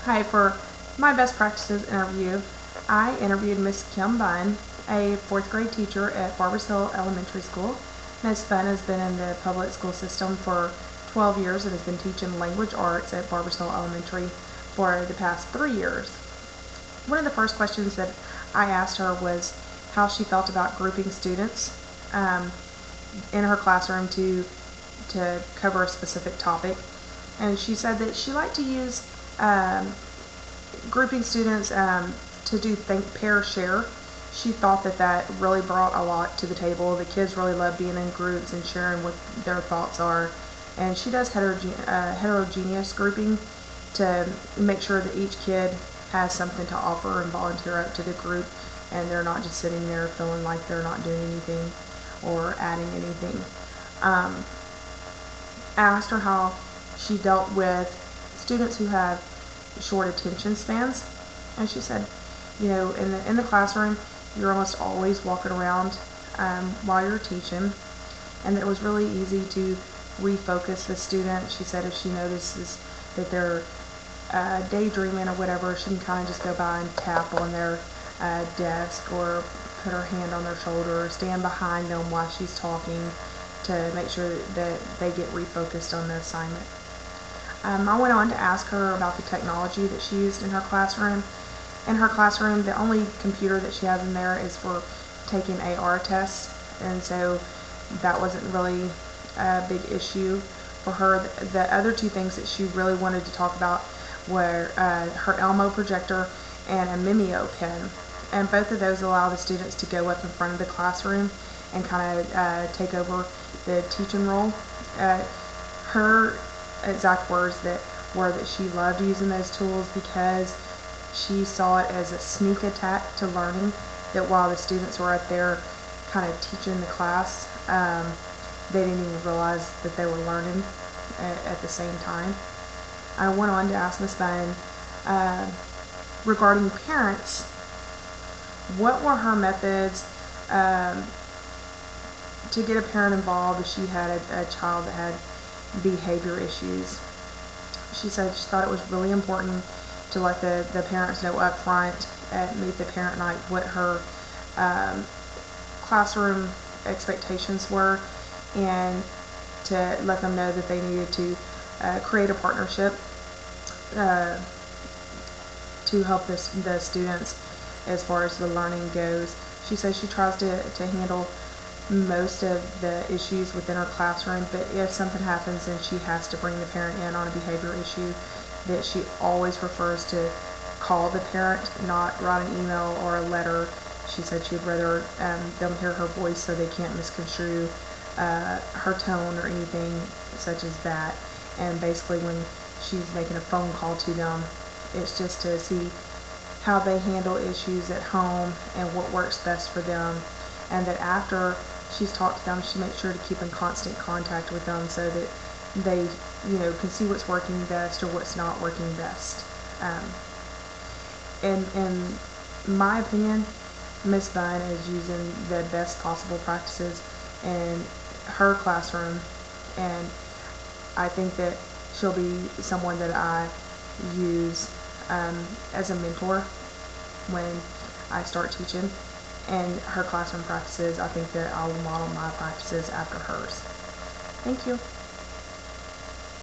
Hi, for my best practices interview, I interviewed Miss Kim Bunn, a fourth grade teacher at Barbers Hill Elementary School. Miss Bunn has been in the public school system for 12 years and has been teaching language arts at Barbers Hill Elementary for the past 3 years. One of the first questions that I asked her was how she felt about grouping students in her classroom to cover a specific topic. And she said that she liked to use grouping students to do think, pair, share. She thought that really brought a lot to the table. The kids really love being in groups and sharing what their thoughts are. And she does heterogeneous grouping to make sure that each kid has something to offer and volunteer up to the group, and they're not just sitting there feeling like they're not doing anything or adding anything. I asked her how she dealt with students who have short attention spans, and she said, in the classroom, you're almost always walking around while you're teaching, and it was really easy to refocus the student. She said if she notices that they're daydreaming or whatever, she can kind of just go by and tap on their desk or put her hand on their shoulder or stand behind them while she's talking to make sure that they get refocused on the assignment. I went on to ask her about the technology that she used in her classroom. In her classroom, the only computer that she has in there is for taking AR tests, and so that wasn't really a big issue for her. The other two things that she really wanted to talk about were her Elmo projector and a Mimeo pen, and both of those allow the students to go up in front of the classroom and kind of take over the teaching role. Her exact words were that she loved using those tools because she saw it as a sneak attack to learning, that while the students were up there kind of teaching the class, they didn't even realize that they were learning at the same time. I went on to ask Ms. Bunn regarding parents, what were her methods to get a parent involved if she had a child that had behavior issues. She said she thought it was really important to let the parents know up front at Meet the Parent Night what her classroom expectations were, and to let them know that they needed to create a partnership to help the students as far as the learning goes. She says she tries to handle most of the issues within her classroom, but if something happens and she has to bring the parent in on a behavior issue, that she always prefers to call the parent, not write an email or a letter. She said she'd rather them hear her voice so they can't misconstrue her tone or anything such as that. And basically when she's making a phone call to them, it's just to see how they handle issues at home and what works best for them, and that after she's talked to them, she makes sure to keep in constant contact with them so that they can see what's working best or what's not working best. In my opinion, Miss Bunn is using the best possible practices in her classroom, and I think that she'll be someone that I use as a mentor when I start teaching. And her classroom practices, I think that I'll model my practices after hers. Thank you.